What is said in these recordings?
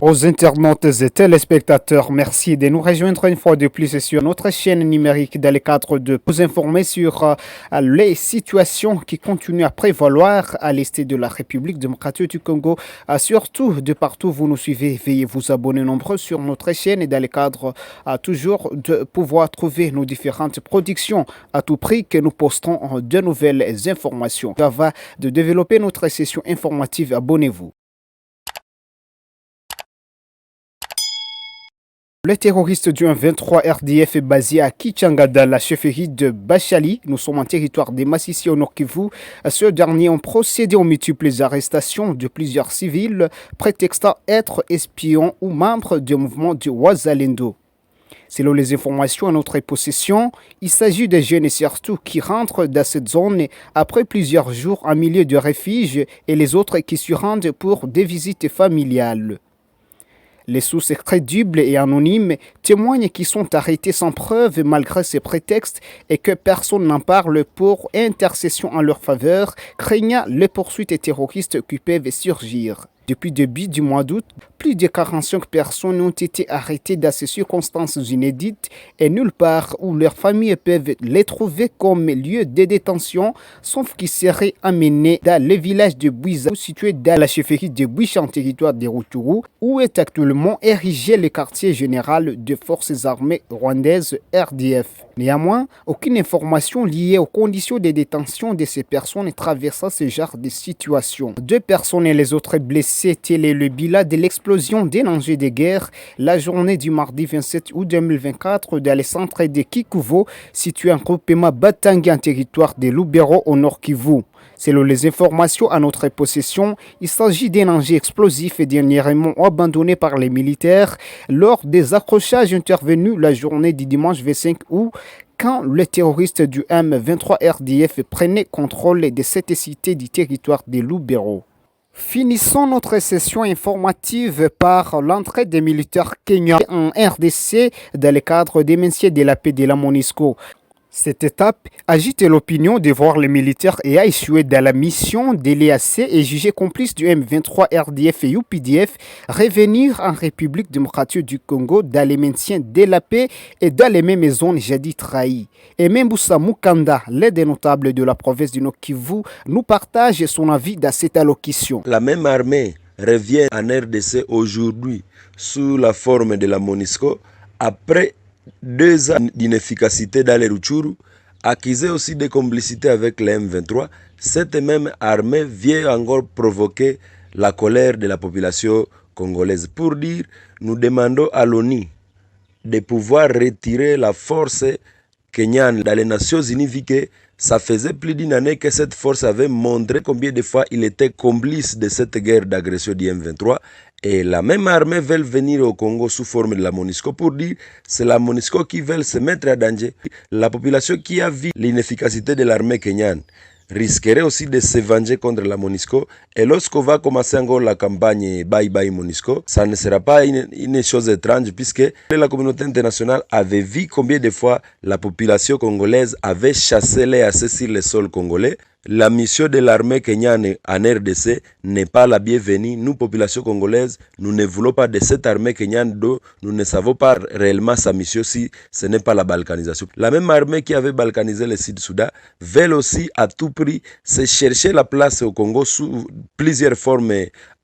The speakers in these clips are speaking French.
Aux internautes et téléspectateurs, merci de nous rejoindre une fois de plus sur notre chaîne numérique dans le cadre de vous informer sur les situations qui continuent à prévaloir à l'est de la République démocratique du Congo. Surtout de partout où vous nous suivez, veuillez vous abonner nombreux sur notre chaîne et dans le cadre toujours de pouvoir trouver nos différentes productions à tout prix que nous posterons de nouvelles informations. Avant de développer notre session informative, abonnez-vous. Le terroriste du 23 RDF est basé à Kichanga dans la chefferie de Bachali. Nous sommes en territoire des Massissi au Nord Kivu. Ce dernier ont procédé aux multiples arrestations de plusieurs civils, prétextant être espions ou membres du mouvement du Wazalendo. Selon les informations à notre possession, il s'agit de jeunes et surtout qui rentrent dans cette zone après plusieurs jours en milieu de refuge et les autres qui s'y rendent pour des visites familiales. Les sources crédibles et anonymes témoignent qu'ils sont arrêtés sans preuve malgré ces prétextes et que personne n'en parle pour intercession en leur faveur, craignant les poursuites terroristes qui peuvent surgir. Depuis le début du mois d'août, plus de 45 personnes ont été arrêtées dans ces circonstances inédites et nulle part où leurs familles peuvent les trouver comme lieu de détention, sauf qu'ils seraient amenés dans le village de Bouiza, situé dans la chefferie de Bouicha en territoire de Rutshuru, où est actuellement érigé le quartier général des forces armées rwandaises RDF. Néanmoins, aucune information liée aux conditions de détention de ces personnes traversant ce genre de situation. 2 personnes et les autres blessés. C'était le bilan de l'explosion d'un engin de guerre la journée du mardi 27 août 2024 dans le centre de Kikuvo, situé en groupement Batangi en territoire de Lubero au nord Kivu. Selon les informations à notre possession, il s'agit d'un engin explosif et dernièrement abandonné par les militaires lors des accrochages intervenus la journée du dimanche 25 août quand les terroristes du M23 RDF prenaient contrôle de cette cité du territoire de Lubero. Finissons notre session informative par l'entrée des militaires kenyans en RDC dans le cadre des messieurs de la paix de la MONUSCO. Cette étape agite l'opinion de voir les militaires et a échoué dans la mission de l'EAC et jugé complice du M23 RDF et UPDF revenir en République démocratique du Congo dans les maintien de la paix et dans les mêmes zones jadis trahies. Et Mboussa Mukanda, l'aide notable de la province du Nord Kivu, nous partage son avis dans cette allocution. La même armée revient en RDC aujourd'hui sous la forme de la MONUSCO après 2 ans d'inefficacité dans les Rutshuru, accusée aussi de complicité avec les M23. Cette même armée vient encore provoquer la colère de la population congolaise. Pour dire, nous demandons à l'ONU de pouvoir retirer la force kenyane dans les Nations Unies, vu que ça faisait plus d'une année que cette force avait montré combien de fois il était complice de cette guerre d'agression du M23. Et la même armée veut venir au Congo sous forme de la MONUSCO pour dire c'est la MONUSCO qui veut se mettre à danger. La population qui a vu l'inefficacité de l'armée kenyane risquerait aussi de se venger contre la MONUSCO. Et lorsqu'on va commencer encore la campagne Bye Bye MONUSCO, ça ne sera pas une chose étrange puisque la communauté internationale avait vu combien de fois la population congolaise avait chassé les AC sur le sol congolais. La mission de l'armée kenyane en RDC n'est pas la bienvenue. Nous, population congolaise, nous ne voulons pas de cette armée kenyane dont nous ne savons pas réellement sa mission si ce n'est pas la balkanisation. La même armée qui avait balkanisé le Sud-Soudan veut aussi à tout prix se chercher la place au Congo sous plusieurs formes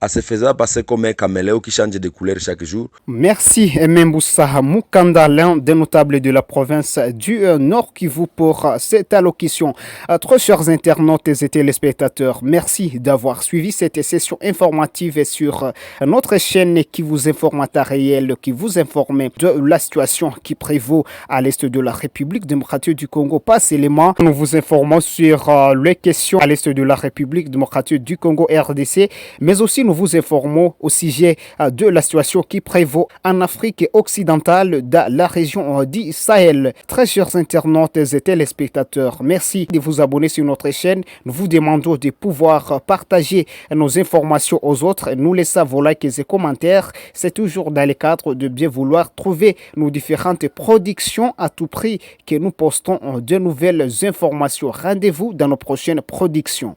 à se faire passer comme un caméléon qui change de couleur chaque jour. Merci Mboussa Mukanda, l'un des notables de la province du Nord Kivu pour cette allocution. Très chers internautes et téléspectateurs, merci d'avoir suivi cette session informative sur notre chaîne qui vous informe à temps réel, qui vous informe de la situation qui prévaut à l'est de la République démocratique du Congo. Pas seulement nous vous informons sur les questions à l'est de la République démocratique du Congo RDC, mais aussi nous vous informons au sujet de la situation qui prévaut en Afrique occidentale, dans la région du Sahel. Très chers internautes et téléspectateurs, merci de vous abonner sur notre chaîne. Nous vous demandons de pouvoir partager nos informations aux autres. Nous laissons vos likes et commentaires. C'est toujours dans le cadre de bien vouloir trouver nos différentes productions à tout prix que nous postons de nouvelles informations. Rendez-vous dans nos prochaines productions.